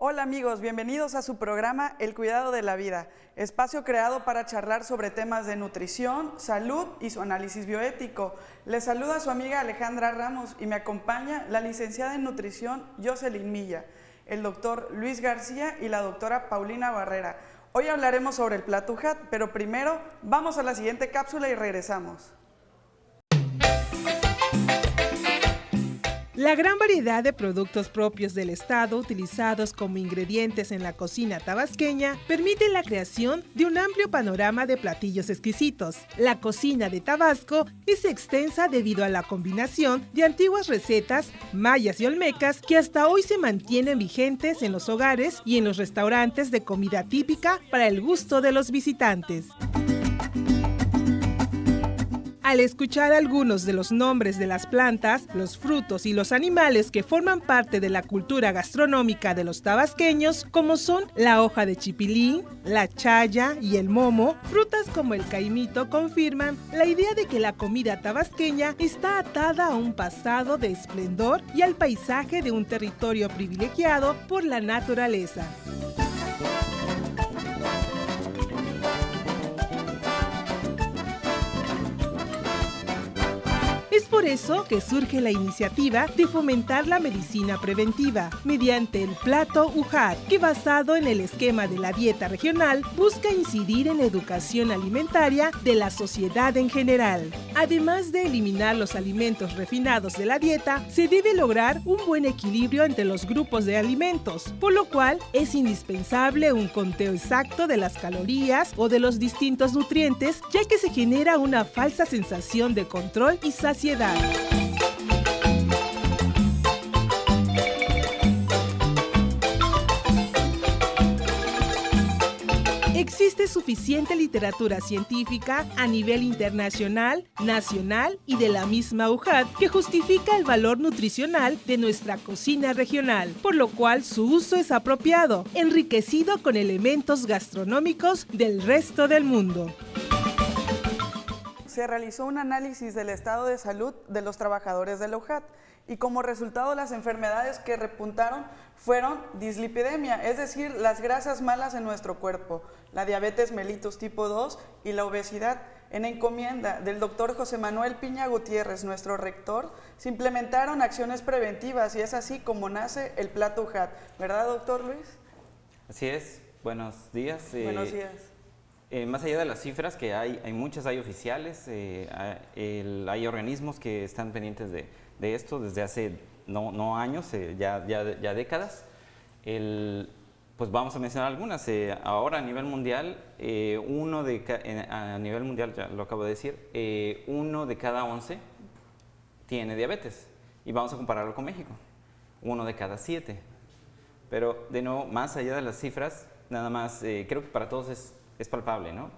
Hola amigos, bienvenidos a su programa El Cuidado de la Vida, espacio creado para charlar sobre temas de nutrición, salud y su análisis bioético. Les saluda su amiga Alejandra Ramos y me acompaña la licenciada en nutrición Jocelyn Milla, el doctor Luis García y la doctora Paulina Barrera. Hoy hablaremos sobre el plato HAT, pero primero vamos a la siguiente cápsula y regresamos. La gran variedad de productos propios del estado utilizados como ingredientes en la cocina tabasqueña permite la creación de un amplio panorama de platillos exquisitos. La cocina de Tabasco es extensa debido a la combinación de antiguas recetas mayas y olmecas que hasta hoy se mantienen vigentes en los hogares y en los restaurantes de comida típica para el gusto de los visitantes. Al escuchar algunos de los nombres de las plantas, los frutos y los animales que forman parte de la cultura gastronómica de los tabasqueños, como son la hoja de chipilín, la chaya y el momo, frutas como el caimito confirman la idea de que la comida tabasqueña está atada a un pasado de esplendor y al paisaje de un territorio privilegiado por la naturaleza. Es por eso que surge la iniciativa de fomentar la medicina preventiva mediante el plato HAT, que basado en el esquema de la dieta regional busca incidir en la educación alimentaria de la sociedad en general. Además de eliminar los alimentos refinados de la dieta, se debe lograr un buen equilibrio entre los grupos de alimentos, por lo cual es indispensable un conteo exacto de las calorías o de los distintos nutrientes, ya que se genera una falsa sensación de control y saciedad. Existe suficiente literatura científica a nivel internacional, nacional y de la misma HAT que justifica el valor nutricional de nuestra cocina regional, por lo cual su uso es apropiado, enriquecido con elementos gastronómicos del resto del mundo. Se realizó un análisis del estado de salud de los trabajadores de la HAT y como resultado las enfermedades que repuntaron fueron dislipidemia, es decir, las grasas malas en nuestro cuerpo, la diabetes mellitus tipo 2 y la obesidad. En encomienda del doctor José Manuel Piña Gutiérrez, nuestro rector, se implementaron acciones preventivas y es así como nace el plato HAT. ¿Verdad, doctor Luis? Así es. Buenos días. Buenos días. Más allá de las cifras, que hay muchas, hay oficiales, hay organismos que están pendientes de esto desde hace no años, ya décadas. Pues vamos a mencionar algunas. Ahora a nivel mundial, a nivel mundial, ya lo acabo de decir, 1 de cada 11 tiene diabetes. Y vamos a compararlo con México, 1 de cada 7. Pero de nuevo, más allá de las cifras, nada más, creo que para todos es palpable, ¿no?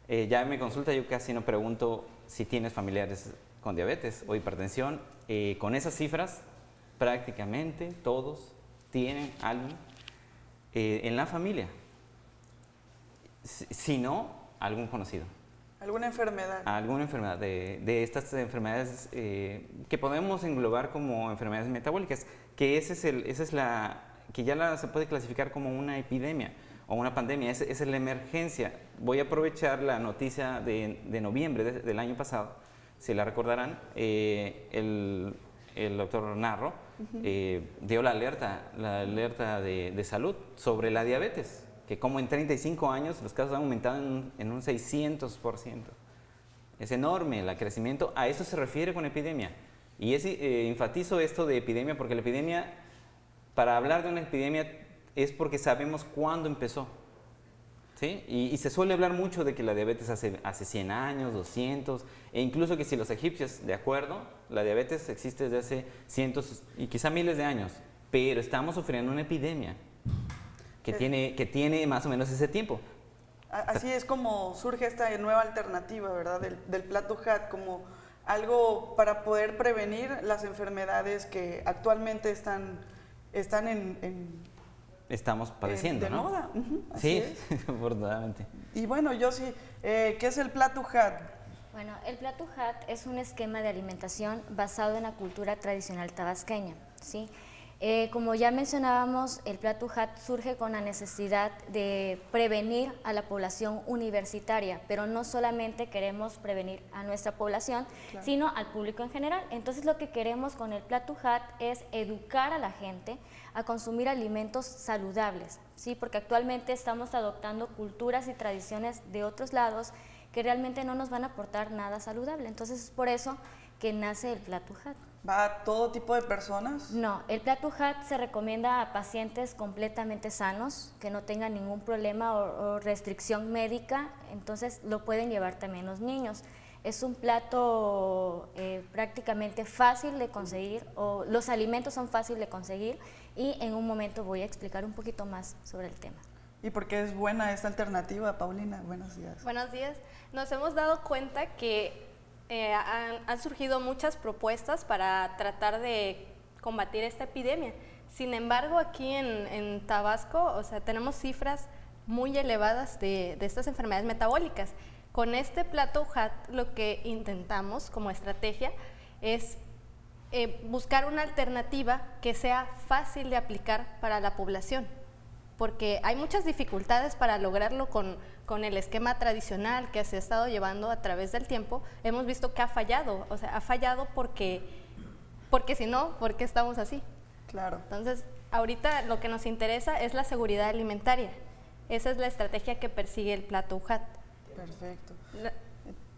Ya en mi consulta yo casi no pregunto si tienes familiares con diabetes o hipertensión. Con esas cifras, prácticamente todos tienen alguien en la familia. Si no, algún conocido. ¿Alguna enfermedad? Alguna enfermedad de estas enfermedades que podemos englobar como enfermedades metabólicas, que que ya se puede clasificar como una epidemia o una pandemia, esa es la emergencia. Voy a aprovechar la noticia de noviembre del año pasado, si la recordarán, el doctor Narro dio la alerta de salud sobre la diabetes, que como en 35 años los casos han aumentado en un 600%. Es enorme el crecimiento, a eso se refiere con epidemia. Y enfatizo esto de epidemia porque la epidemia, para hablar de una epidemia, es porque sabemos cuándo empezó, ¿sí? Y se suele hablar mucho de que la diabetes hace 100 años, 200, e incluso que si los egipcios, de acuerdo, la diabetes existe desde hace cientos y quizá miles de años, pero estamos sufriendo una epidemia que tiene más o menos ese tiempo. Así es como surge esta nueva alternativa, ¿verdad? Del plato HAT, como algo para poder prevenir las enfermedades que actualmente están estamos padeciendo, de ¿no? moda. Sí, afortunadamente. Y bueno, Yossi, ¿qué es el plato HAT? Bueno, el plato HAT es un esquema de alimentación basado en la cultura tradicional tabasqueña, ¿sí? Como ya mencionábamos, el Plato UJAT surge con la necesidad de prevenir a la población universitaria, pero no solamente queremos prevenir a nuestra población, claro, sino al público en general. Entonces lo que queremos con el Plato UJAT es educar a la gente a consumir alimentos saludables, ¿sí? Porque actualmente estamos adoptando culturas y tradiciones de otros lados que realmente no nos van a aportar nada saludable. Entonces es por eso que nace el Plato UJAT. ¿Va a todo tipo de personas? No, el Plato UJAT se recomienda a pacientes completamente sanos, que no tengan ningún problema o restricción médica, entonces lo pueden llevar también los niños. Es un plato prácticamente fácil de conseguir, o los alimentos son fáciles de conseguir, y en un momento voy a explicar un poquito más sobre el tema. ¿Y por qué es buena esta alternativa, Paulina? Buenos días. Buenos días. Nos hemos dado cuenta que han surgido muchas propuestas para tratar de combatir esta epidemia. Sin embargo, aquí en Tabasco, o sea, tenemos cifras muy elevadas de estas enfermedades metabólicas. Con este Plato UJAT lo que intentamos como estrategia es buscar una alternativa que sea fácil de aplicar para la población, porque hay muchas dificultades para lograrlo con el esquema tradicional que se ha estado llevando a través del tiempo. Hemos visto que ha fallado, o sea, ha fallado porque si no, ¿por qué estamos así? Claro. Entonces, ahorita lo que nos interesa es la seguridad alimentaria. Esa es la estrategia que persigue el Plato UJAT. Perfecto.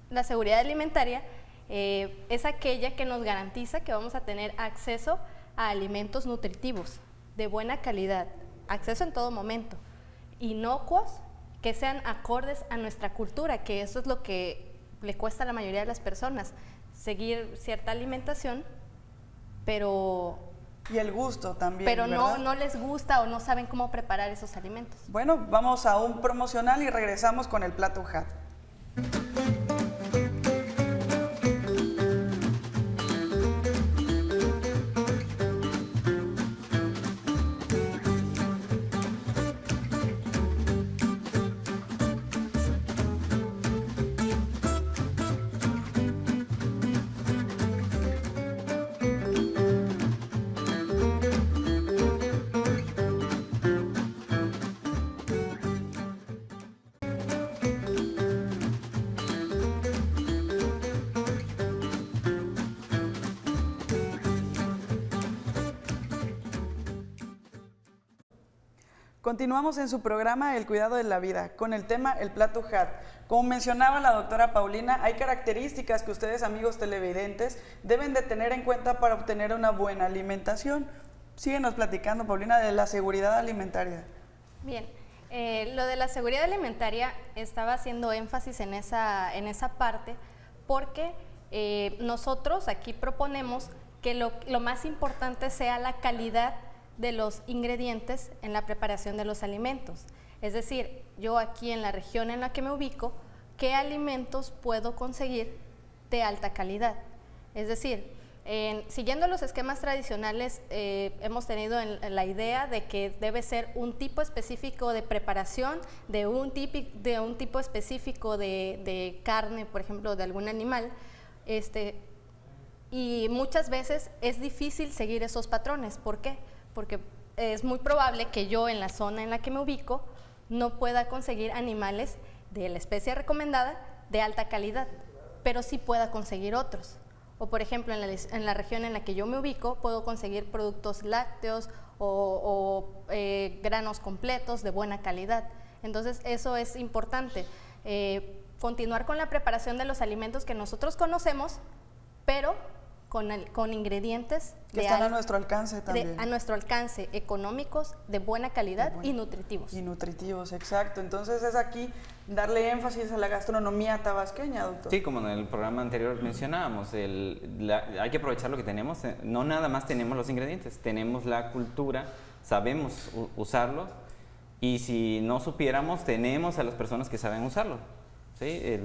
La seguridad alimentaria es aquella que nos garantiza que vamos a tener acceso a alimentos nutritivos, de buena calidad, acceso en todo momento, inocuos, que sean acordes a nuestra cultura, que eso es lo que le cuesta a la mayoría de las personas, seguir cierta alimentación, pero... Y el gusto también, pero ¿verdad? no les gusta o no saben cómo preparar esos alimentos. Bueno, vamos a un promocional y regresamos con el Plato UJAT. Continuamos en su programa El Cuidado de la Vida, con el tema El Plato UJAT. Como mencionaba la doctora Paulina, hay características que ustedes, amigos televidentes, deben de tener en cuenta para obtener una buena alimentación. Síguenos platicando, Paulina, de la seguridad alimentaria. Bien, lo de la seguridad alimentaria estaba haciendo énfasis en esa parte porque nosotros aquí proponemos que lo más importante sea la calidad de los ingredientes en la preparación de los alimentos. Es decir, yo aquí en la región en la que me ubico, ¿qué alimentos puedo conseguir de alta calidad? Es decir, siguiendo los esquemas tradicionales, hemos tenido la idea de que debe ser un tipo específico de preparación, de un tipo específico de carne, por ejemplo, de algún animal, y muchas veces es difícil seguir esos patrones. ¿Por qué? Porque es muy probable que yo en la zona en la que me ubico no pueda conseguir animales de la especie recomendada de alta calidad, pero sí pueda conseguir otros. O por ejemplo, en la región en la que yo me ubico, puedo conseguir productos lácteos o granos completos de buena calidad. Entonces, eso es importante. Continuar con la preparación de los alimentos que nosotros conocemos, pero con ingredientes que están a nuestro alcance también. A nuestro alcance, económicos, de buena calidad y nutritivos. Y nutritivos, exacto. Entonces es aquí darle énfasis a la gastronomía tabasqueña, doctor. Sí, como en el programa anterior mencionábamos, hay que aprovechar lo que tenemos. No nada más tenemos los ingredientes, tenemos la cultura, sabemos usarlos, y si no supiéramos, tenemos a las personas que saben usarlo. ¿Sí?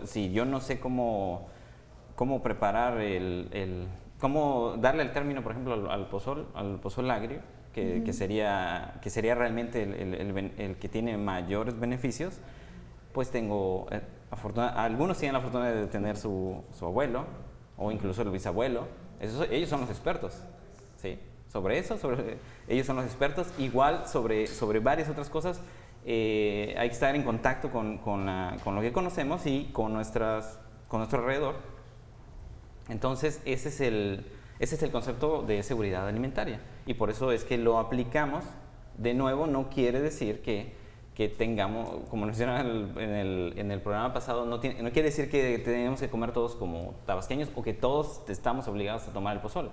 Si yo no sé cómo preparar cómo darle el término, por ejemplo, al pozol agrio, que sería realmente el que tiene mayores beneficios, pues tengo, algunos tienen la fortuna de tener su abuelo, o incluso el bisabuelo, ellos son los expertos, ¿sí? sobre eso, ellos son los expertos. Igual sobre varias otras cosas, hay que estar en contacto con lo que conocemos y con nuestro alrededor. Entonces, ese es el concepto de seguridad alimentaria, y por eso es que lo aplicamos. De nuevo, no quiere decir que tengamos, como mencionaba en el programa pasado, no quiere decir que tenemos que comer todos como tabasqueños o que todos estamos obligados a tomar el pozole.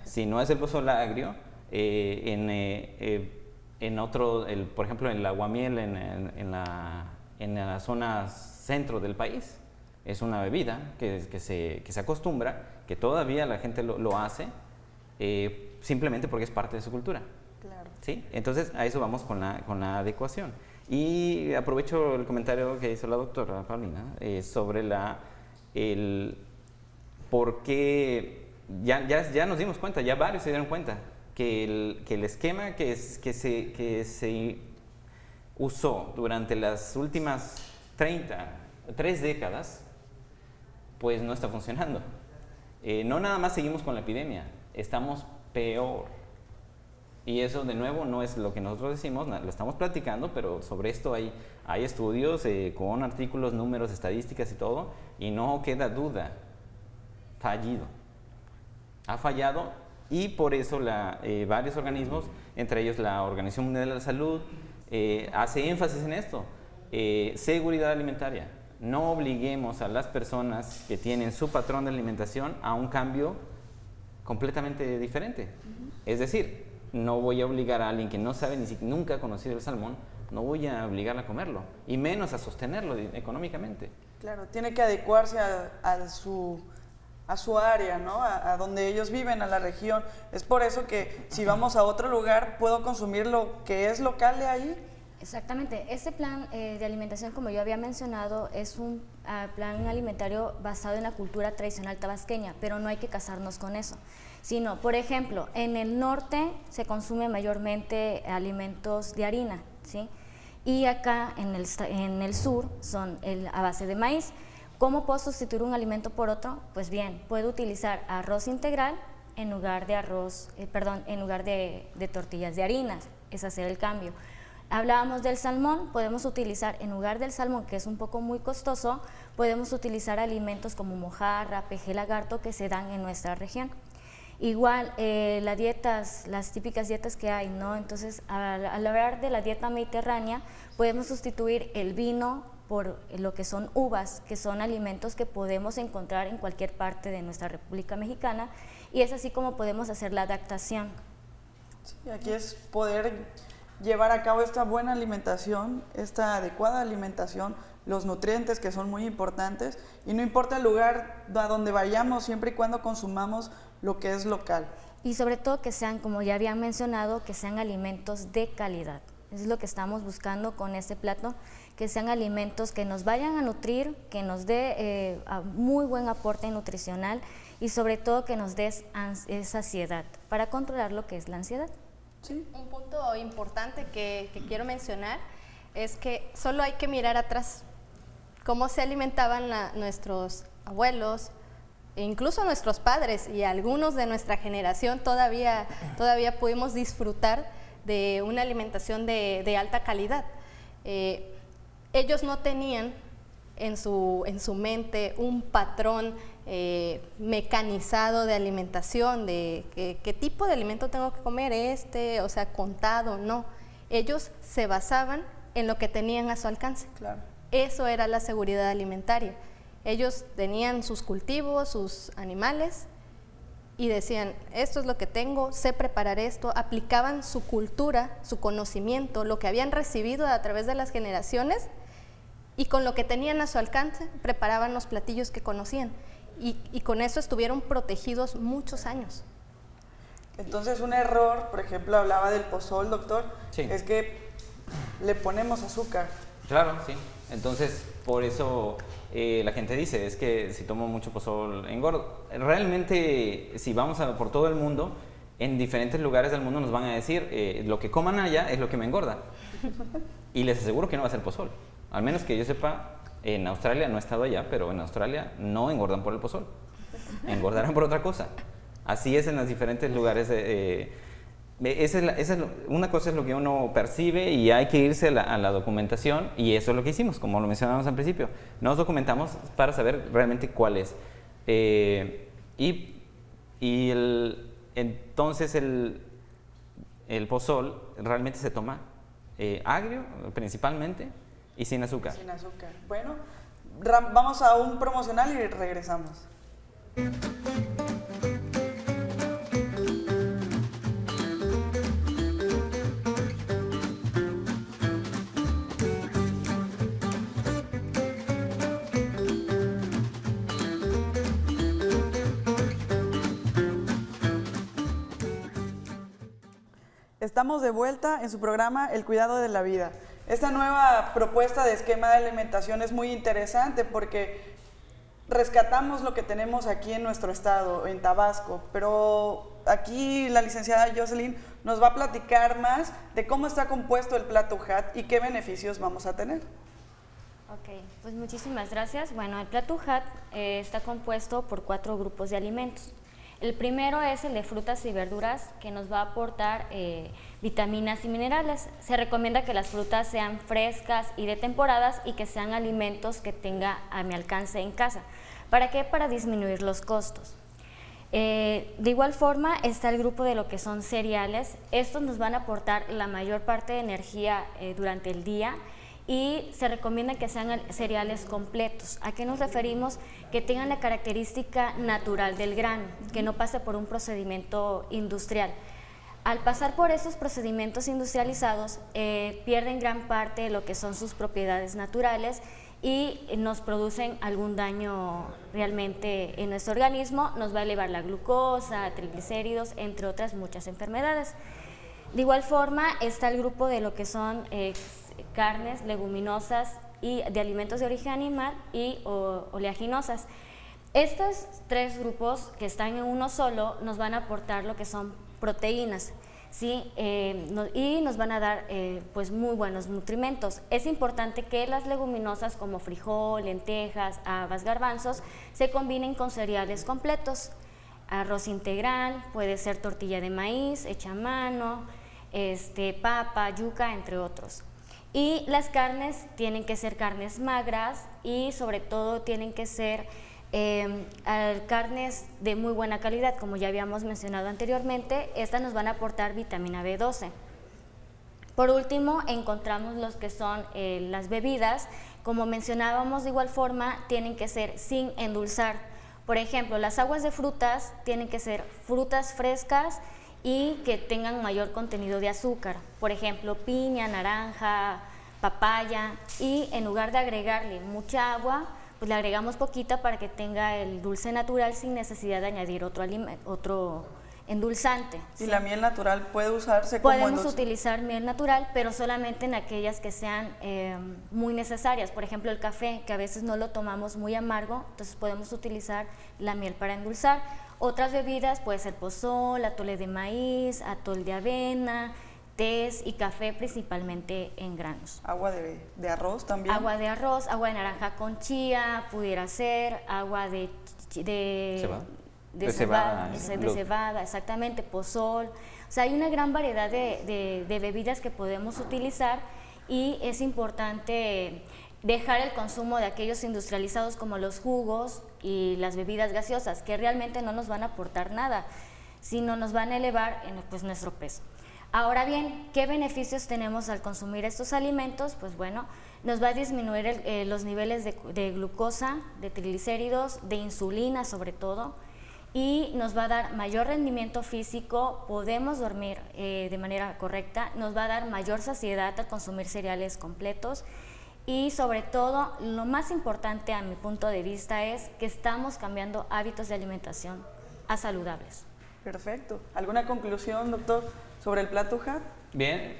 Si no es el pozole agrio, en otro, por ejemplo, el aguamiel en la zona centro del país, es una bebida que se acostumbra, que todavía la gente lo hace, simplemente porque es parte de su cultura. Claro. ¿Sí? Entonces, a eso vamos con la adecuación. Y aprovecho el comentario que hizo la doctora Paulina sobre el por qué, ya nos dimos cuenta, ya varios se dieron cuenta, que el esquema que se usó durante las últimas 3 décadas, pues no está funcionando. No nada más seguimos con la epidemia, estamos peor. Y eso, de nuevo, no es lo que nosotros decimos, lo estamos platicando, pero sobre esto hay estudios con artículos, números, estadísticas y todo, y no queda duda, ha fallado, y por eso varios organismos, entre ellos la Organización Mundial de la Salud, hace énfasis en esto, seguridad alimentaria. No obliguemos a las personas que tienen su patrón de alimentación a un cambio completamente diferente. Es decir, no voy a obligar a alguien que no sabe ni siquiera nunca ha conocido el salmón, no voy a obligarla a comerlo, y menos a sostenerlo económicamente. Claro, tiene que adecuarse a su área, ¿no? A donde ellos viven, a la región. Es por eso que si vamos a otro lugar, puedo consumir lo que es local de ahí. Exactamente. Este plan de alimentación, como yo había mencionado, es un plan alimentario basado en la cultura tradicional tabasqueña, pero no hay que casarnos con eso. Sino, por ejemplo, en el norte se consume mayormente alimentos de harina, ¿sí? Y acá en el sur son a base de maíz. ¿Cómo puedo sustituir un alimento por otro? Pues bien, puedo utilizar arroz integral en lugar de en lugar de tortillas de harina, es hacer el cambio. Hablábamos del salmón, podemos utilizar, en lugar del salmón, que es un poco muy costoso, podemos utilizar alimentos como mojarra, peje lagarto, que se dan en nuestra región. Igual, las típicas dietas que hay, ¿no? Entonces, al hablar de la dieta mediterránea, podemos sustituir el vino por lo que son uvas, que son alimentos que podemos encontrar en cualquier parte de nuestra República Mexicana, y es así como podemos hacer la adaptación. Sí, aquí es poder llevar a cabo esta buena alimentación, esta adecuada alimentación, los nutrientes que son muy importantes, y no importa el lugar a donde vayamos, siempre y cuando consumamos lo que es local. Y sobre todo que sean, como ya habían mencionado, que sean alimentos de calidad. Eso es lo que estamos buscando con este plato, que sean alimentos que nos vayan a nutrir, que nos dé muy buen aporte nutricional, y sobre todo que nos dé saciedad para controlar lo que es la ansiedad. Sí. Un punto importante que quiero mencionar es que solo hay que mirar atrás cómo se alimentaban nuestros abuelos, e incluso nuestros padres, y algunos de nuestra generación todavía pudimos disfrutar de una alimentación de alta calidad. Ellos no tenían en su mente un patrón mecanizado de alimentación, de qué tipo de alimento tengo que comer, o sea, contado, no. Ellos se basaban en lo que tenían a su alcance. Claro. Eso era la seguridad alimentaria. Ellos tenían sus cultivos, sus animales, y decían, esto es lo que tengo, sé preparar esto, aplicaban su cultura, su conocimiento, lo que habían recibido a través de las generaciones, y con lo que tenían a su alcance, preparaban los platillos que conocían, y con eso estuvieron protegidos muchos años. Entonces, un error, por ejemplo, hablaba del pozol, doctor, Sí. es que le ponemos azúcar. Claro, sí. Entonces, por eso la gente dice, es que si tomo mucho pozol engordo. Realmente, si vamos por todo el mundo, en diferentes lugares del mundo nos van a decir, lo que coman allá es lo que me engorda. Y les aseguro que no va a ser pozol. Al menos que yo sepa, en Australia, no he estado allá, pero en Australia no engordan por el pozol. Engordarán por otra cosa. Así es en los diferentes lugares Una cosa es lo que uno percibe y hay que irse a la documentación, y eso es lo que hicimos, como lo mencionamos al principio. Nos documentamos para saber realmente cuál es. Entonces el pozol realmente se toma agrio principalmente y sin azúcar. Sin azúcar. Bueno, vamos a un promocional y regresamos. Estamos de vuelta en su programa El Cuidado de la Vida. Esta nueva propuesta de esquema de alimentación es muy interesante porque rescatamos lo que tenemos aquí en nuestro estado, en Tabasco, pero aquí la licenciada Jocelyn nos va a platicar más de cómo está compuesto el plato UJAT y qué beneficios vamos a tener. Ok, pues muchísimas gracias. Bueno, el plato UJAT está compuesto por 4 grupos de alimentos. El primero es el de frutas y verduras, que nos va a aportar vitaminas y minerales. Se recomienda que las frutas sean frescas y de temporadas y que sean alimentos que tenga a mi alcance en casa. ¿Para qué? Para disminuir los costos. De igual forma está el grupo de lo que son cereales. Estos nos van a aportar la mayor parte de energía durante el día, y se recomienda que sean cereales completos. ¿A qué nos referimos? Que tengan la característica natural del grano, que no pase por un procedimiento industrial. Al pasar por esos procedimientos industrializados, pierden gran parte de lo que son sus propiedades naturales y nos producen algún daño realmente en nuestro organismo. Nos va a elevar la glucosa, triglicéridos, entre otras muchas enfermedades. De igual forma está el grupo de lo que son carnes, leguminosas y de alimentos de origen animal y oleaginosas. Estos 3 grupos que están en uno solo nos van a aportar lo que son proteínas, ¿sí? Y nos van a dar pues muy buenos nutrimentos. Es importante que las leguminosas como frijol, lentejas, habas, garbanzos se combinen con cereales completos. Arroz integral, puede ser tortilla de maíz hecha a mano, papa, yuca, entre otros. Y las carnes tienen que ser carnes magras y sobre todo tienen que ser carnes de muy buena calidad, como ya habíamos mencionado anteriormente. Estas nos van a aportar vitamina B12. Por último, encontramos los que son las bebidas. Como mencionábamos, de igual forma, tienen que ser sin endulzar. Por ejemplo, las aguas de frutas tienen que ser frutas frescas y que tengan mayor contenido de azúcar, por ejemplo, piña, naranja, papaya, y en lugar de agregarle mucha agua, pues le agregamos poquita para que tenga el dulce natural sin necesidad de añadir otro endulzante. ¿Y la miel natural puede usarse como Podemos endulzante? utilizar miel natural, pero solamente en aquellas que sean muy necesarias. Por ejemplo, el café, que a veces no lo tomamos muy amargo, entonces podemos utilizar la miel para endulzar. Otras bebidas puede ser pozol, atole de maíz, atol de avena, tés y café, principalmente en granos. ¿Agua de arroz también? Agua de arroz, agua de naranja con chía, pudiera ser, agua de cebada, exactamente, pozol. O sea, hay una gran variedad de bebidas que podemos utilizar, y es importante dejar el consumo de aquellos industrializados como los jugos y las bebidas gaseosas, que realmente no nos van a aportar nada, sino nos van a elevar pues, nuestro peso. Ahora bien, ¿qué beneficios tenemos al consumir estos alimentos? Pues bueno, nos va a disminuir los niveles de glucosa, de triglicéridos, de insulina sobre todo, y nos va a dar mayor rendimiento físico, podemos dormir de manera correcta, nos va a dar mayor saciedad al consumir cereales completos, y sobre todo, lo más importante a mi punto de vista es que estamos cambiando hábitos de alimentación a saludables. Perfecto. ¿Alguna conclusión, doctor, sobre el plato UJAT? Bien,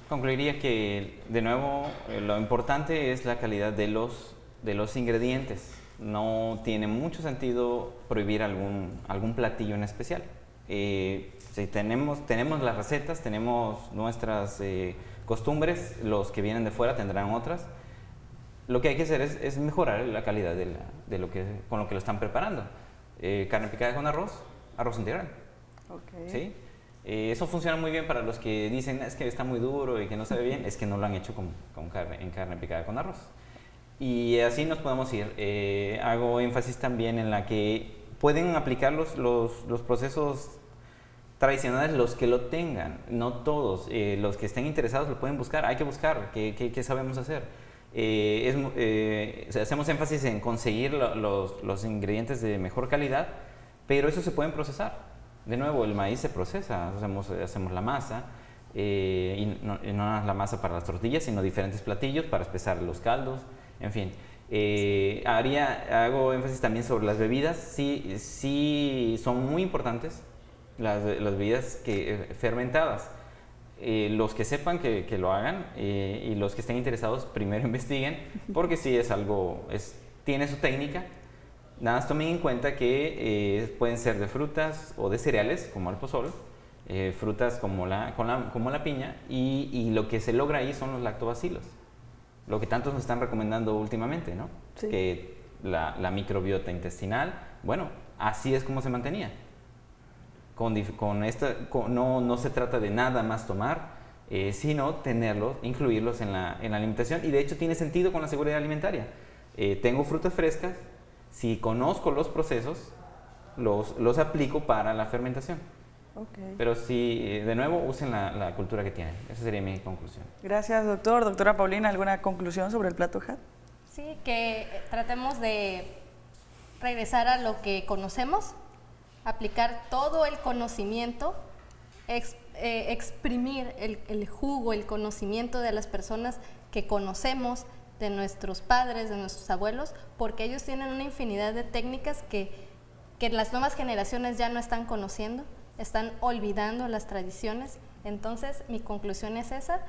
concluiría que de nuevo lo importante es la calidad de los ingredientes. No tiene mucho sentido prohibir algún platillo en especial. Si tenemos las recetas, tenemos nuestras costumbres, los que vienen de fuera tendrán otras. Lo que hay que hacer es mejorar la calidad con lo que lo están preparando. Carne picada con arroz integral. Okay. ¿Sí? Eso funciona muy bien para los que dicen es que está muy duro y que no sabe bien, es que no lo han hecho con carne picada con arroz. Y así nos podemos ir. Hago énfasis también en la que pueden aplicar los procesos tradicionales los que lo tengan, no todos. Los que estén interesados lo pueden buscar, hay que buscar qué sabemos hacer. Hacemos énfasis en conseguir los ingredientes de mejor calidad, pero eso se pueden procesar. De nuevo, el maíz se procesa, hacemos la masa, y no la masa para las tortillas, sino diferentes platillos para espesar los caldos, en fin. Hago énfasis también sobre las bebidas, sí son muy importantes las bebidas fermentadas. Los que sepan que lo hagan, y los que estén interesados primero investiguen, porque sí es algo, tiene su técnica. Nada más tomen en cuenta que pueden ser de frutas o de cereales, como el pozol, frutas como la piña, y lo que se logra ahí son los lactobacilos. Lo que tantos nos están recomendando últimamente, ¿no? Sí. Que la microbiota intestinal, bueno, así es como se mantenía. No se trata de nada más tomar, sino incluirlos en la alimentación, y de hecho tiene sentido con la seguridad alimentaria. Tengo frutas frescas, si conozco los procesos, los aplico para la fermentación. Okay. Pero sí, de nuevo, usen la cultura que tienen. Esa sería mi conclusión. Gracias, doctor. Doctora Paulina, ¿alguna conclusión sobre el plato HAT? Sí, que tratemos de regresar a lo que conocemos, aplicar todo el conocimiento, exprimir el jugo, el conocimiento de las personas que conocemos, de nuestros padres, de nuestros abuelos, porque ellos tienen una infinidad de técnicas que las nuevas generaciones ya no están conociendo, están olvidando las tradiciones. Entonces, mi conclusión es esa,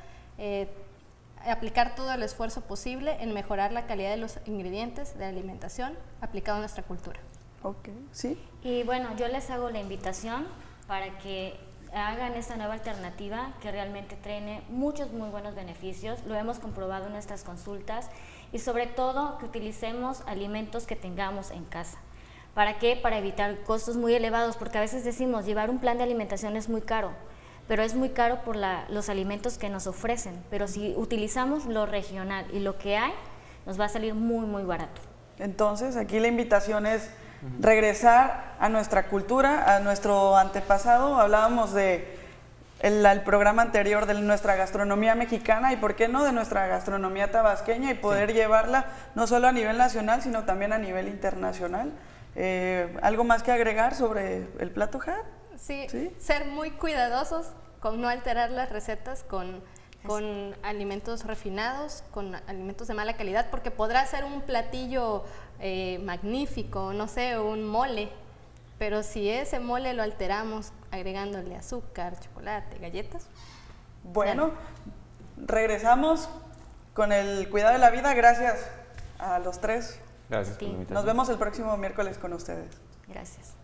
aplicar todo el esfuerzo posible en mejorar la calidad de los ingredientes de la alimentación aplicado a nuestra cultura. Ok, ¿sí? Y bueno, yo les hago la invitación para que hagan esta nueva alternativa que realmente tiene muchos muy buenos beneficios, lo hemos comprobado en nuestras consultas, y sobre todo que utilicemos alimentos que tengamos en casa. ¿Para qué? Para evitar costos muy elevados, porque a veces decimos llevar un plan de alimentación es muy caro, pero es muy caro por los alimentos que nos ofrecen, pero si utilizamos lo regional y lo que hay, nos va a salir muy muy barato. Entonces aquí la invitación es regresar a nuestra cultura, a nuestro antepasado. Hablábamos el programa anterior de nuestra gastronomía mexicana, y por qué no de nuestra gastronomía tabasqueña, y poder llevarla no solo a nivel nacional, sino también a nivel internacional. ¿Algo más que agregar sobre el plato HAT? Sí, ser muy cuidadosos con no alterar las recetas con alimentos refinados, con alimentos de mala calidad, porque podrá ser un platillo magnífico, no sé, un mole, pero si ese mole lo alteramos agregándole azúcar, chocolate, galletas. Bueno, regresamos con el cuidado de la vida. Gracias a los tres. Gracias por la invitación. Nos vemos el próximo miércoles con ustedes. Gracias.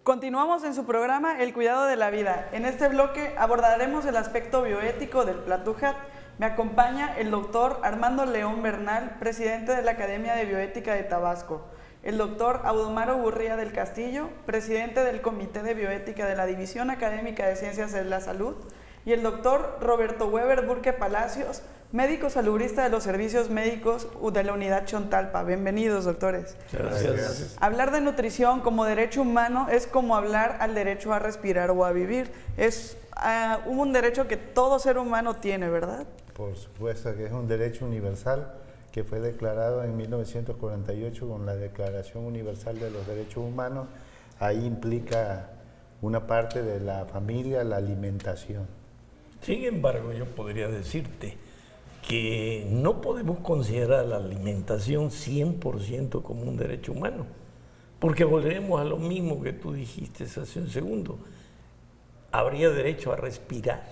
Continuamos en su programa El Cuidado de la Vida. En este bloque abordaremos el aspecto bioético del plato HAT. Me acompaña el doctor Armando León Bernal, presidente de la Academia de Bioética de Tabasco, el doctor Audomaro Gurría del Castillo, presidente del Comité de Bioética de la División Académica de Ciencias de la Salud, y el doctor Roberto Weber Burke Palacios, médico salubrista de los servicios médicos de la Unidad Chontalpa. Bienvenidos, doctores. Gracias. Hablar de nutrición como derecho humano es como hablar al derecho a respirar o a vivir. Es un derecho que todo ser humano tiene, ¿verdad? Por supuesto que es un derecho universal que fue declarado en 1948 con la Declaración Universal de los Derechos Humanos. Ahí implica una parte de la familia, la alimentación. Sin embargo, yo podría decirte que no podemos considerar la alimentación 100% como un derecho humano, porque volveremos a lo mismo que tú dijiste hace un segundo. Habría derecho a respirar,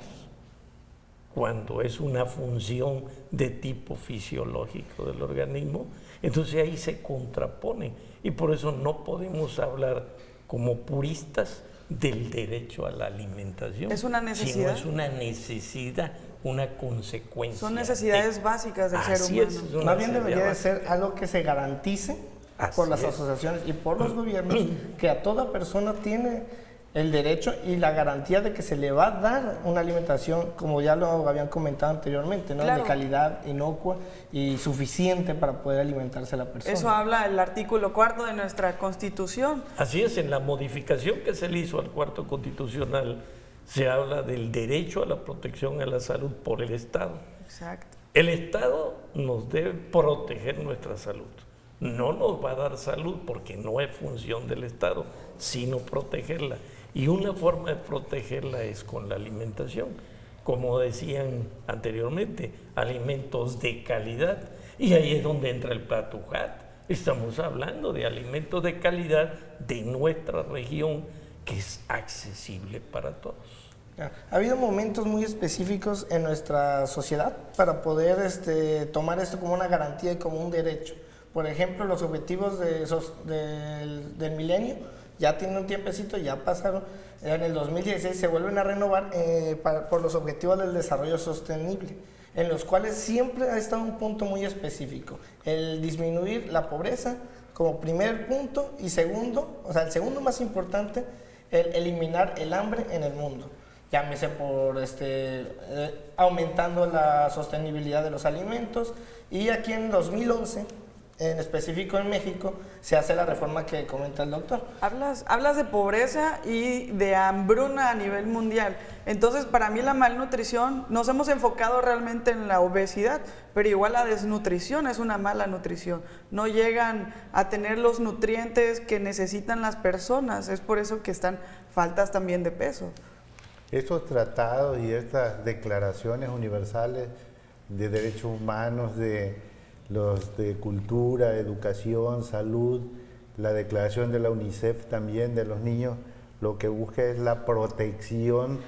cuando es una función de tipo fisiológico del organismo, entonces ahí se contraponen y por eso no podemos hablar como puristas del derecho a la alimentación. ¿Es una necesidad? Sino es una necesidad, una consecuencia. Son necesidades básicas del ser Así humano. es una Más bien necesidad debería de básica. ser algo que se garantice por Así las es. asociaciones y por los gobiernos, que a toda persona tiene el derecho y la garantía de que se le va a dar una alimentación, como ya lo habían comentado anteriormente, ¿no? Claro. De calidad, inocua y suficiente para poder alimentarse la persona. Eso habla el artículo 4 de nuestra Constitución. Así es, en la modificación que se le hizo al cuarto constitucional se habla del derecho a la protección a la salud por el Estado. Exacto. El Estado nos debe proteger nuestra salud. No nos va a dar salud porque no es función del Estado, sino protegerla. Y una forma de protegerla es con la alimentación. Como decían anteriormente, alimentos de calidad. Y ahí es donde entra el plato UJAT. Estamos hablando de alimentos de calidad de nuestra región que es accesible para todos. Ha habido momentos muy específicos en nuestra sociedad para poder tomar esto como una garantía y como un derecho. Por ejemplo, los objetivos del milenio ya tienen un tiempecito, ya pasaron. En el 2016 se vuelven a renovar por los objetivos del desarrollo sostenible, en los cuales siempre ha estado un punto muy específico, el disminuir la pobreza como primer punto y segundo, o sea, el segundo más importante, el eliminar el hambre en el mundo. Llámese por aumentando la sostenibilidad de los alimentos, y aquí en 2011, en específico en México, se hace la reforma que comenta el doctor. Hablas de pobreza y de hambruna a nivel mundial. Entonces, para mí la malnutrición, nos hemos enfocado realmente en la obesidad, pero igual la desnutrición es una mala nutrición. No llegan a tener los nutrientes que necesitan las personas. Es por eso que están faltas también de peso. Estos tratados y estas declaraciones universales de derechos humanos, de cultura, educación, salud, la declaración de la UNICEF también de los niños, lo que busca es la protección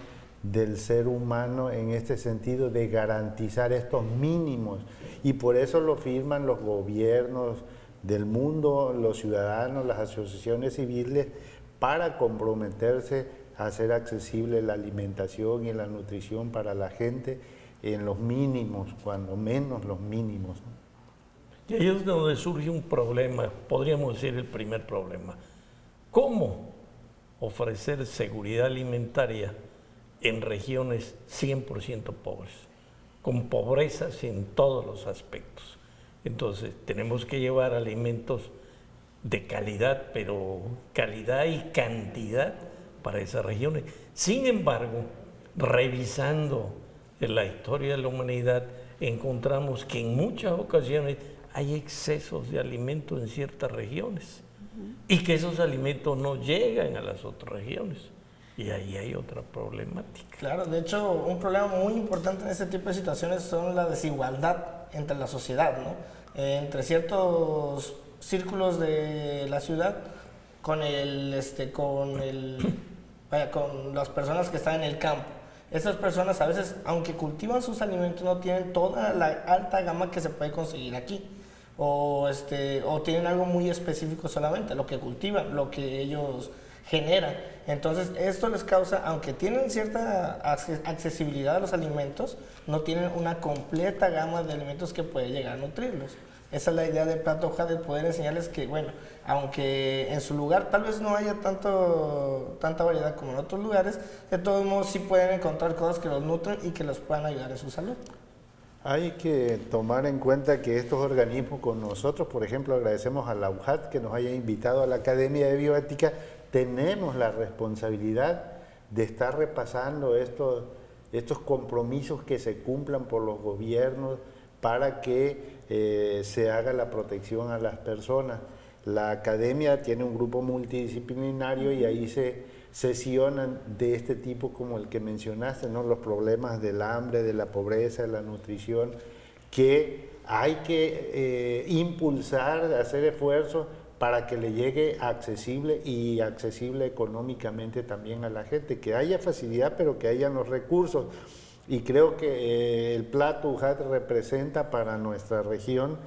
del ser humano en este sentido de garantizar estos mínimos, y por eso lo firman los gobiernos del mundo, los ciudadanos, las asociaciones civiles, para comprometerse a hacer accesible la alimentación y la nutrición para la gente en los mínimos, cuando menos los mínimos. Y ahí es donde surge un problema, podríamos decir el primer problema. ¿Cómo ofrecer seguridad alimentaria en regiones 100% pobres, con pobrezas en todos los aspectos? Entonces, tenemos que llevar alimentos de calidad, pero calidad y cantidad para esas regiones. Sin embargo, revisando la historia de la humanidad, encontramos que en muchas ocasiones hay excesos de alimentos en ciertas regiones y que esos alimentos no llegan a las otras regiones. Y ahí hay otra problemática. Claro, de hecho, un problema muy importante en este tipo de situaciones son la desigualdad entre la sociedad, ¿no? Entre ciertos círculos de la ciudad con las personas que están en el campo. Esas personas a veces, aunque cultivan sus alimentos, no tienen toda la alta gama que se puede conseguir aquí. O tienen algo muy específico solamente, lo que cultivan, lo que ellos generan. Entonces, esto les causa, aunque tienen cierta accesibilidad a los alimentos, no tienen una completa gama de alimentos que puede llegar a nutrirlos. Esa es la idea de Plato UJAT, de poder enseñarles que, bueno, aunque en su lugar tal vez no haya tanta variedad como en otros lugares, de todos modos sí pueden encontrar cosas que los nutren y que los puedan ayudar en su salud. Hay que tomar en cuenta que estos organismos con nosotros, por ejemplo, agradecemos a la UJAT que nos haya invitado a la Academia de Bioética, tenemos la responsabilidad de estar repasando estos compromisos que se cumplan por los gobiernos para que se haga la protección a las personas. La Academia tiene un grupo multidisciplinario y ahí se sesionan de este tipo como el que mencionaste, ¿no? Los problemas del hambre, de la pobreza, de la nutrición, que hay que impulsar, hacer esfuerzos para que le llegue accesible y accesible económicamente también a la gente, que haya facilidad pero que hayan los recursos. Y creo que el Plato UJAT representa para nuestra región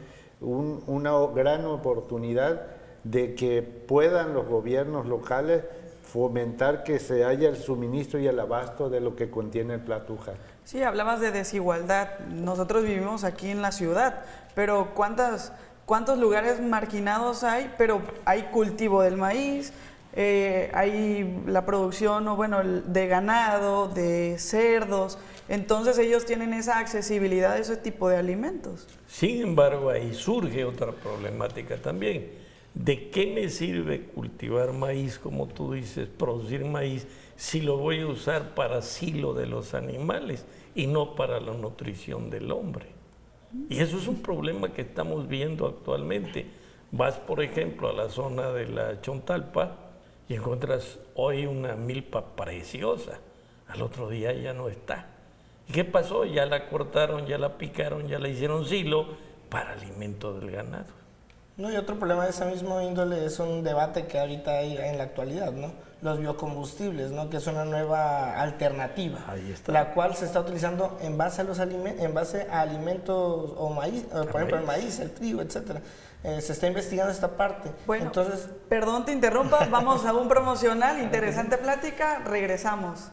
una gran oportunidad de que puedan los gobiernos locales fomentar que se haya el suministro y el abasto de lo que contiene el Plato UJAT. Sí, hablabas de desigualdad. Nosotros vivimos aquí en la ciudad, pero ¿cuántos lugares marginados hay? Pero hay cultivo del maíz, hay la producción de ganado, de cerdos, entonces ellos tienen esa accesibilidad a ese tipo de alimentos. Sin embargo, ahí surge otra problemática también. ¿De qué me sirve cultivar maíz, como tú dices, producir maíz, si lo voy a usar para silo de los animales y no para la nutrición del hombre? Y eso es un problema que estamos viendo actualmente. Vas, por ejemplo, a la zona de la Chontalpa y encuentras hoy una milpa preciosa. Al otro día ya no está. ¿Y qué pasó? Ya la cortaron, ya la picaron, ya la hicieron silo para alimento del ganado. No, y otro problema de esa misma índole es un debate que ahorita hay en la actualidad, ¿no? Los biocombustibles, ¿no? Que es una nueva alternativa, Ahí está. la cual se está utilizando en base a alimentos o maíz, por ejemplo el maíz, el trigo, etcétera. Se está investigando esta parte. Bueno, entonces, perdón te interrumpa, vamos a un promocional, interesante plática, regresamos.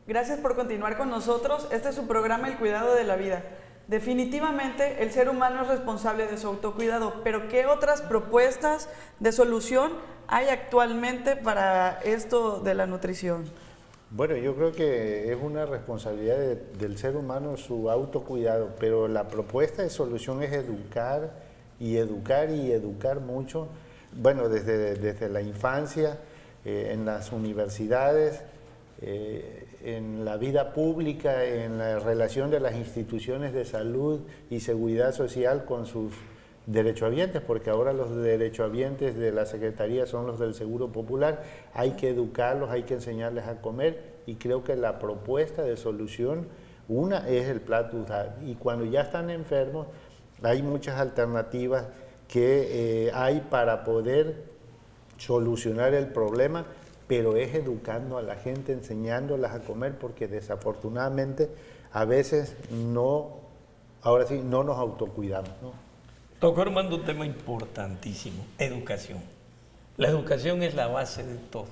Gracias por continuar con nosotros. Este es su programa El Cuidado de la Vida. Definitivamente el ser humano es responsable de su autocuidado, pero ¿qué otras propuestas de solución hay actualmente para esto de la nutrición? Bueno, yo creo que es una responsabilidad del ser humano su autocuidado, pero la propuesta de solución es educar y educar y educar mucho, bueno, desde la infancia, en las universidades, en la vida pública, en la relación de las instituciones de salud y seguridad social con sus derechohabientes, porque ahora los derechohabientes de la Secretaría son los del Seguro Popular. Hay que educarlos, hay que enseñarles a comer, y creo que la propuesta de solución, una es el Plato UJAT, y cuando ya están enfermos hay muchas alternativas que hay para poder solucionar el problema, pero es educando a la gente, enseñándolas a comer, porque desafortunadamente a veces ahora sí, no nos autocuidamos, ¿no? Tocó Armando un tema importantísimo, educación. La educación es la base de todo.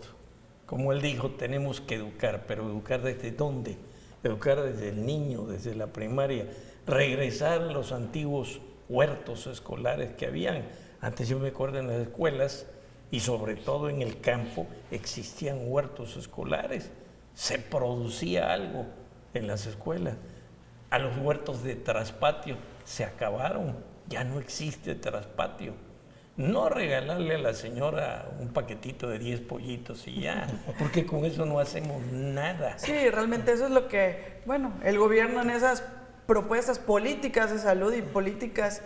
Como él dijo, tenemos que educar, pero ¿educar desde dónde? Educar desde el niño, desde la primaria, regresar a los antiguos huertos escolares que habían. Antes yo me acuerdo en las escuelas, y sobre todo en el campo, existían huertos escolares. Se producía algo en las escuelas. A los huertos de traspatio se acabaron, ya no existe traspatio. No regalarle a la señora un paquetito de 10 pollitos y ya, porque con eso no hacemos nada. Sí, realmente eso es lo que, el gobierno en esas propuestas políticas de salud y políticas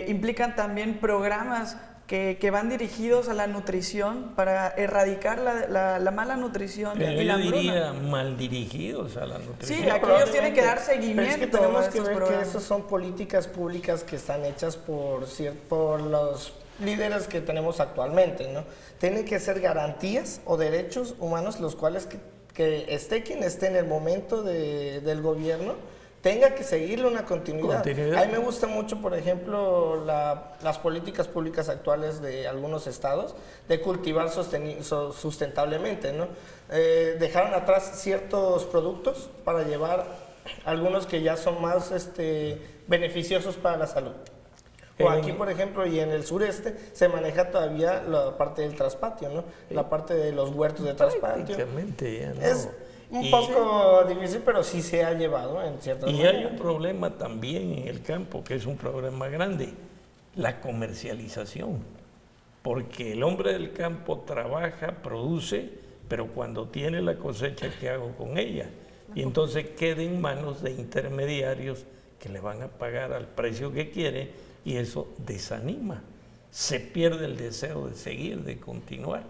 implican también programas que van dirigidos a la nutrición para erradicar la mala nutrición y la yo diría hambruna. mal dirigidos a la nutrición. Sí, aquellos tienen que dar seguimiento. Pero es que tenemos a que estos ver programas. que esas son políticas públicas que están hechas por los líderes que tenemos actualmente, ¿no? Tienen que ser garantías o derechos humanos los cuales que esté quien esté en el momento del gobierno tenga que seguirle una continuidad. A mí me gusta mucho, por ejemplo, las políticas públicas actuales de algunos estados de cultivar sustentablemente, ¿no? Dejaron atrás ciertos productos para llevar algunos que ya son más beneficiosos para la salud. O aquí, por ejemplo, y en el sureste, se maneja todavía la parte del traspatio, ¿no? La parte de los huertos de traspatio. Prácticamente ya no. Es un poco difícil, pero sí se ha llevado en ciertas Y maneras. hay un problema también en el campo, que es un problema grande, la comercialización. Porque el hombre del campo trabaja, produce, pero cuando tiene la cosecha, ¿qué hago con ella? Y entonces queda en manos de intermediarios que le van a pagar al precio que quiere y eso desanima. Se pierde el deseo de seguir, de continuar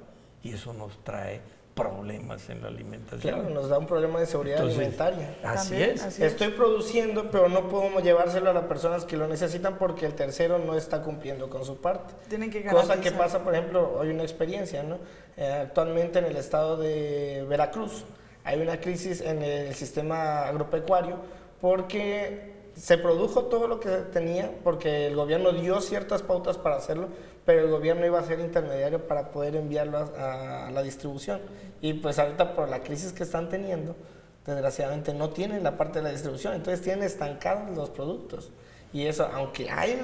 y eso nos trae problemas en la alimentación. Claro, nos da un problema de seguridad alimentaria. Así También, es. así es. Estoy produciendo, pero no podemos llevárselo a las personas que lo necesitan porque el tercero no está cumpliendo con su parte. Tienen que Cosa garantizar. que pasa, por ejemplo, hay una experiencia, ¿no? Actualmente en el estado de Veracruz hay una crisis en el sistema agropecuario porque se produjo todo lo que tenía, porque el gobierno dio ciertas pautas para hacerlo, pero el gobierno iba a ser intermediario para poder enviarlo a la distribución. Y pues ahorita por la crisis que están teniendo, desgraciadamente no tienen la parte de la distribución, entonces tienen estancados los productos. Y eso, aunque hay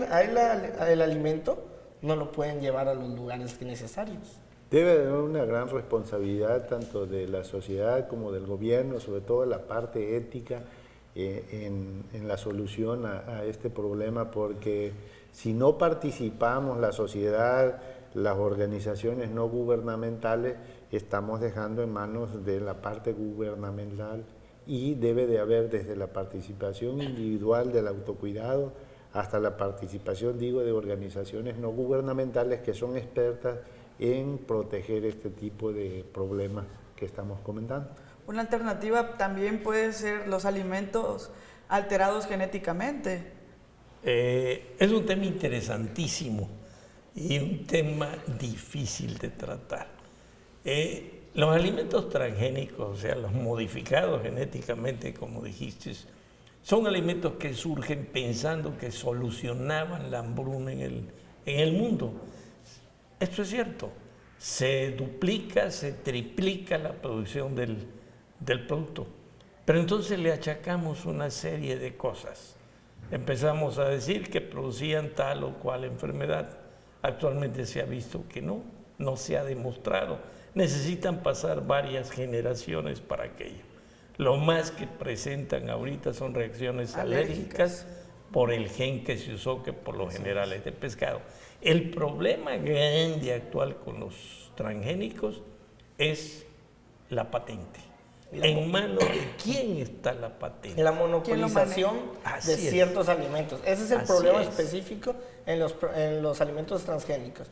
el alimento, no lo pueden llevar a los lugares necesarios. Debe haber una gran responsabilidad tanto de la sociedad como del gobierno, sobre todo la parte ética, en la solución a este problema, porque si no participamos, la sociedad, las organizaciones no gubernamentales, estamos dejando en manos de la parte gubernamental y debe de haber desde la participación individual del autocuidado hasta la participación, digo, de organizaciones no gubernamentales que son expertas en proteger este tipo de problemas que estamos comentando. Una alternativa también puede ser los alimentos alterados genéticamente. Es un tema interesantísimo y un tema difícil de tratar. Los alimentos transgénicos, o sea, los modificados genéticamente, como dijiste, son alimentos que surgen pensando que solucionaban la hambruna en el mundo. Esto es cierto, se duplica, se triplica la producción del producto, pero entonces le achacamos una serie de cosas. Empezamos a decir que producían tal o cual enfermedad. Actualmente se ha visto que no se ha demostrado. Necesitan pasar varias generaciones para aquello. Lo más que presentan ahorita son reacciones alérgicas por el gen que se usó, que por lo general es de pescado. El problema grande actual con los transgénicos es la patente. ¿En manos de quién está la patente? La monopolización de ciertos alimentos. Ese es el problema específico en los alimentos transgénicos.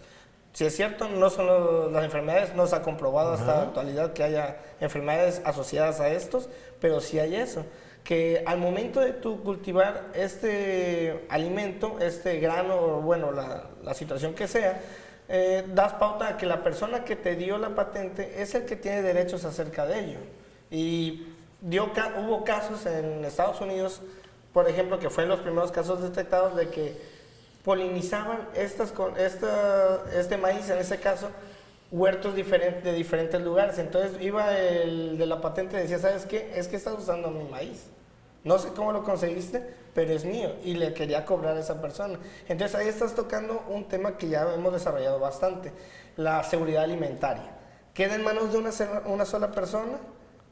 Si es cierto, no son las enfermedades, no se ha comprobado hasta la actualidad que haya enfermedades asociadas a estos, pero sí hay eso, que al momento de tú cultivar este alimento, este grano, bueno, la situación que sea, das pauta a que la persona que te dio la patente es el que tiene derechos acerca de ello. Y hubo casos en Estados Unidos, por ejemplo, que fueron los primeros casos detectados de que polinizaban este maíz, en ese caso, huertos de diferentes lugares. Entonces iba el de la patente y decía, ¿sabes qué? Es que estás usando mi maíz. No sé cómo lo conseguiste, pero es mío. Y le quería cobrar a esa persona. Entonces ahí estás tocando un tema que ya hemos desarrollado bastante, la seguridad alimentaria. Queda en manos de una sola persona.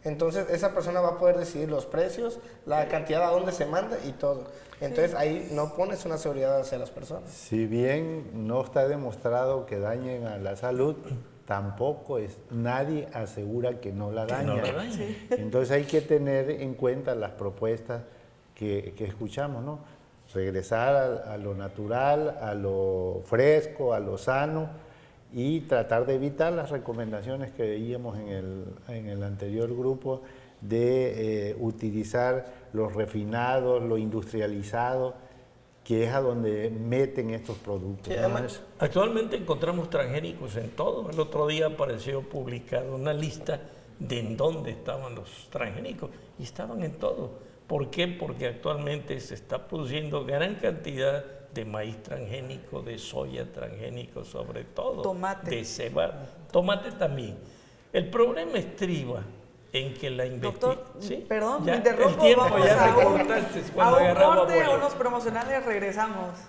Entonces esa persona va a poder decidir los precios, la cantidad a dónde se manda y todo. Entonces ahí no pones una seguridad hacia las personas. Si bien no está demostrado que dañen a la salud, tampoco nadie asegura que no la daña. Entonces hay que tener en cuenta las propuestas que escuchamos, ¿no? Regresar a lo natural, a lo fresco, a lo sano, y tratar de evitar las recomendaciones que veíamos en el anterior grupo de utilizar los refinados, lo industrializado, que es a donde meten estos productos. Sí, ¿no? Actualmente encontramos transgénicos en todo. El otro día apareció publicada una lista de en dónde estaban los transgénicos y estaban en todo. ¿Por qué? Porque actualmente se está produciendo gran cantidad de maíz transgénico, de soya transgénico, sobre todo. Tomate. De cebada. Tomate también. El problema estriba en que la Doctor, ¿sí? perdón, Ya, me interrumpo. el tiempo Vamos ya a me un cortaste cuando agarraba corte, vuelo. a unos promocionales, regresamos.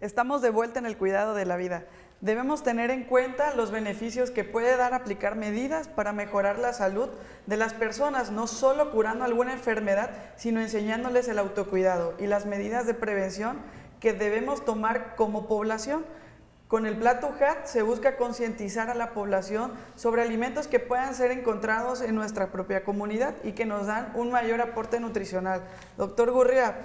Estamos de vuelta en el cuidado de la vida. Debemos tener en cuenta los beneficios que puede dar aplicar medidas para mejorar la salud de las personas, no solo curando alguna enfermedad, sino enseñándoles el autocuidado y las medidas de prevención que debemos tomar como población. Con el Plato UJAT se busca concientizar a la población sobre alimentos que puedan ser encontrados en nuestra propia comunidad y que nos dan un mayor aporte nutricional. Doctor Gurría,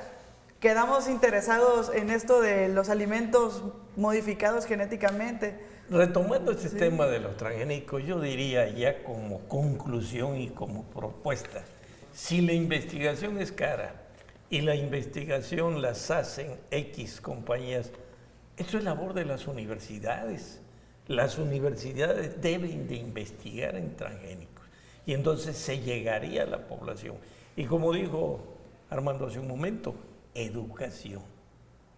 quedamos interesados en esto de los alimentos modificados genéticamente. Retomando este tema de los transgénicos, yo diría ya como conclusión y como propuesta, si la investigación es cara y la investigación las hacen X compañías, esto es labor de las universidades. Las universidades deben de investigar en transgénicos y entonces se llegaría a la población. Y como dijo Armando hace un momento, educación,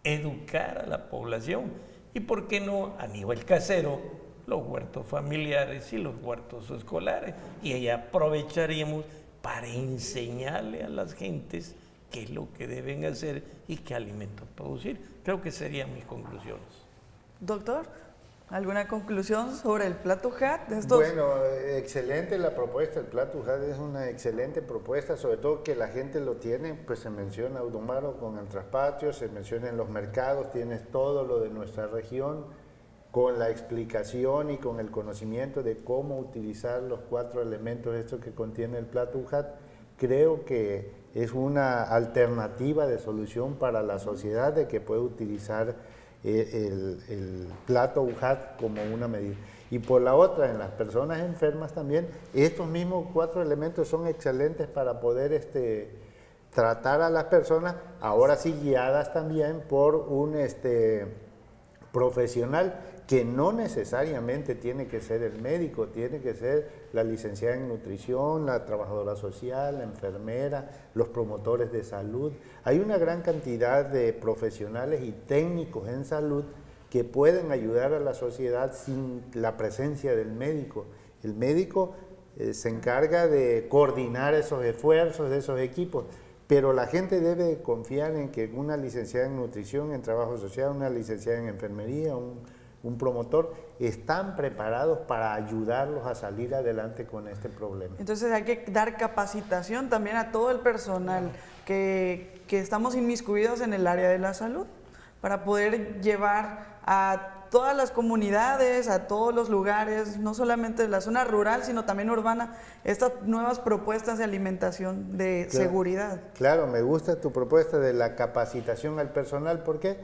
educar a la población y, ¿por qué no, a nivel casero, los huertos familiares y los huertos escolares? Y ahí aprovecharíamos para enseñarle a las gentes qué es lo que deben hacer y qué alimentos producir. Creo que serían mis conclusiones. Doctor, ¿alguna conclusión sobre el Plato UJAT? Bueno, excelente la propuesta. El Plato UJAT es una excelente propuesta, sobre todo que la gente lo tiene, pues se menciona Audumaro con el traspatio, se menciona en los mercados, tienes todo lo de nuestra región, con la explicación y con el conocimiento de cómo utilizar los 4 elementos estos que contiene el Plato UJAT. Creo que es una alternativa de solución para la sociedad de que puede utilizar el Plato UJAT como una medida. Y por la otra, en las personas enfermas también, estos mismos 4 elementos son excelentes para poder tratar a las personas, ahora sí guiadas también por un profesional que no necesariamente tiene que ser el médico, tiene que ser la licenciada en nutrición, la trabajadora social, la enfermera, los promotores de salud. Hay una gran cantidad de profesionales y técnicos en salud que pueden ayudar a la sociedad sin la presencia del médico. El médico se encarga de coordinar esos esfuerzos de esos equipos, pero la gente debe confiar en que una licenciada en nutrición, en trabajo social, una licenciada en enfermería, un promotor, están preparados para ayudarlos a salir adelante con este problema. Entonces hay que dar capacitación también a todo el personal que estamos inmiscuidos en el área de la salud para poder llevar a todas las comunidades, a todos los lugares, no solamente de la zona rural, sino también urbana, estas nuevas propuestas de alimentación de seguridad. Claro, me gusta tu propuesta de la capacitación al personal, porque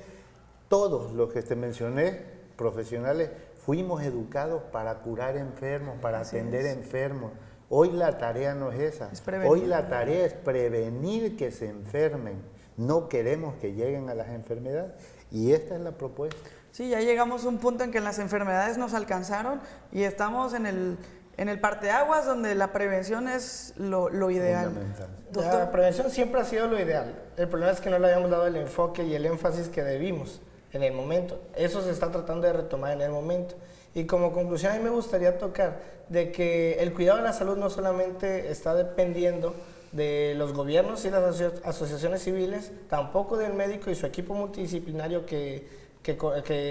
todos los que te mencioné, profesionales, fuimos educados para curar enfermos, para atender enfermos. Hoy la tarea no es esa. Hoy la tarea es prevenir que se enfermen. No queremos que lleguen a las enfermedades y esta es la propuesta. Sí, ya llegamos a un punto en que las enfermedades nos alcanzaron y estamos en el parteaguas donde la prevención es lo ideal. La prevención siempre ha sido lo ideal. El problema es que no le habíamos dado el enfoque y el énfasis que debimos en el momento. Eso se está tratando de retomar en el momento. Y como conclusión, a mí me gustaría tocar de que el cuidado de la salud no solamente está dependiendo de los gobiernos y las asociaciones civiles, tampoco del médico y su equipo multidisciplinario que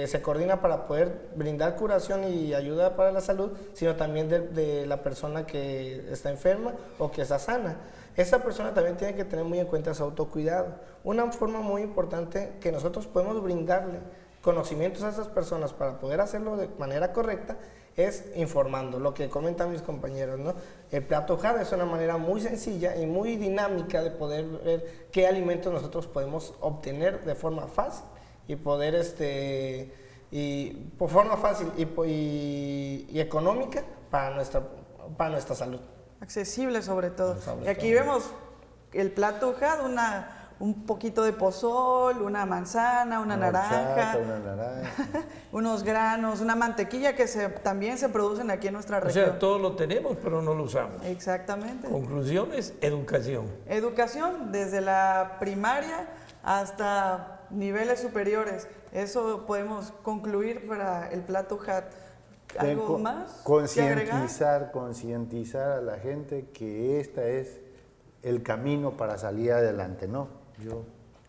se coordina para poder brindar curación y ayuda para la salud, sino también de la persona que está enferma o que está sana. Esta persona también tiene que tener muy en cuenta su autocuidado. Una forma muy importante que nosotros podemos brindarle conocimientos a esas personas para poder hacerlo de manera correcta es informando, lo que comentan mis compañeros, ¿no? El Plato UJAT es una manera muy sencilla y muy dinámica de poder ver qué alimentos nosotros podemos obtener de forma fácil y poder por forma fácil y económica para nuestra salud. Accesible sobre todo. Y aquí vemos el Plato UJAT, un poquito de pozol, una manzana, una naranja, unos granos, una mantequilla que también se producen aquí en nuestra región. O sea, todo lo tenemos, pero no lo usamos. Exactamente. Conclusiones, educación. Educación, desde la primaria hasta niveles superiores. Eso podemos concluir para el Plato UJAT. ¿Algo más? Concientizar a la gente que este es el camino para salir adelante, ¿no? Yo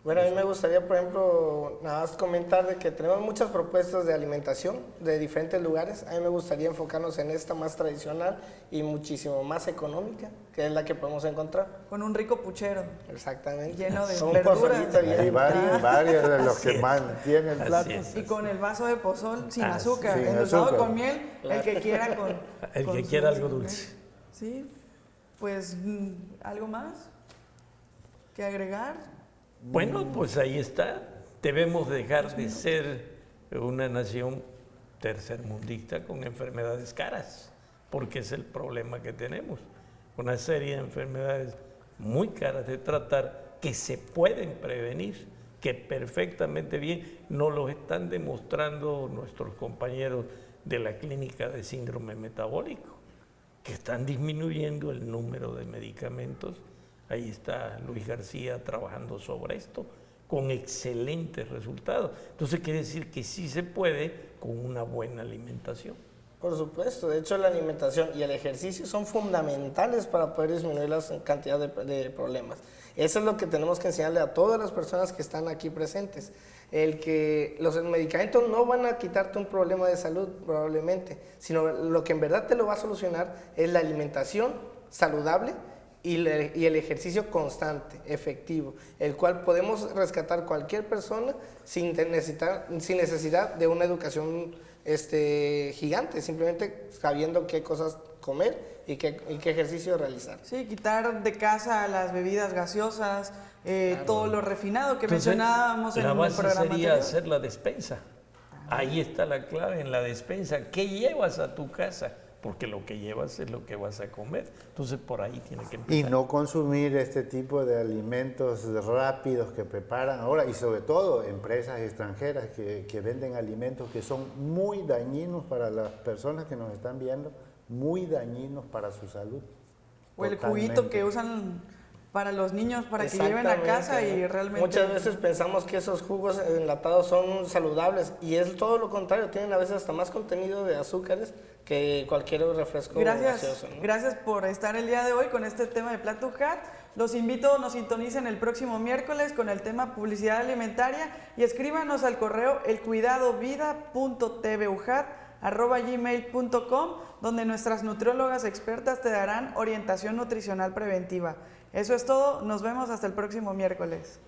Bueno, a mí me gustaría, por ejemplo, nada más comentar de que tenemos muchas propuestas de alimentación de diferentes lugares. A mí me gustaría enfocarnos en esta más tradicional y muchísimo más económica, que es la que podemos encontrar. Con un rico puchero. Exactamente. Lleno de Un verduras. pozolito bien. Hay varios de los que mantienen el plato. es. Y con el vaso de pozol sin Ah, azúcar, sin endulzado azúcar. con miel, el que quiera con... El con que su- quiera algo dulce. Sí, pues algo más que agregar. Bueno, pues ahí está. Debemos dejar de ser una nación tercermundista con enfermedades caras, porque es el problema que tenemos. Una serie de enfermedades muy caras de tratar que se pueden prevenir, que perfectamente bien nos lo están demostrando nuestros compañeros de la clínica de síndrome metabólico, que están disminuyendo el número de medicamentos. Ahí está Luis García trabajando sobre esto con excelentes resultados. Entonces quiere decir que sí se puede con una buena alimentación. Por supuesto, de hecho la alimentación y el ejercicio son fundamentales para poder disminuir la cantidad de problemas. Eso es lo que tenemos que enseñarle a todas las personas que están aquí presentes. El que los medicamentos no van a quitarte un problema de salud probablemente, sino lo que en verdad te lo va a solucionar es la alimentación saludable y el ejercicio constante, efectivo, el cual podemos rescatar cualquier persona sin necesidad de una educación gigante, simplemente sabiendo qué cosas comer y qué ejercicio realizar. Sí, quitar de casa las bebidas gaseosas, todo lo refinado que Entonces, mencionábamos en la el base programa sería anterior. hacer la despensa. Ahí está la clave, en la despensa. ¿Qué llevas a tu casa? Porque lo que llevas es lo que vas a comer. Entonces por ahí tiene que empezar. Y no consumir este tipo de alimentos rápidos que preparan ahora, y sobre todo empresas extranjeras que venden alimentos que son muy dañinos para las personas que nos están viendo, muy dañinos para su salud. O el Totalmente. juguito que usan para los niños para que lleven a casa y Exactamente. realmente... Muchas veces pensamos que esos jugos enlatados son saludables y es todo lo contrario, tienen a veces hasta más contenido de azúcares que cualquier refresco gaseoso, ¿no? Gracias por estar el día de hoy con este tema de Plato Hat. Los invito, nos sintonicen el próximo miércoles con el tema publicidad alimentaria y escríbanos al correo elcuidadovida.tvujat@gmail.com, donde nuestras nutriólogas expertas te darán orientación nutricional preventiva. Eso es todo, nos vemos hasta el próximo miércoles.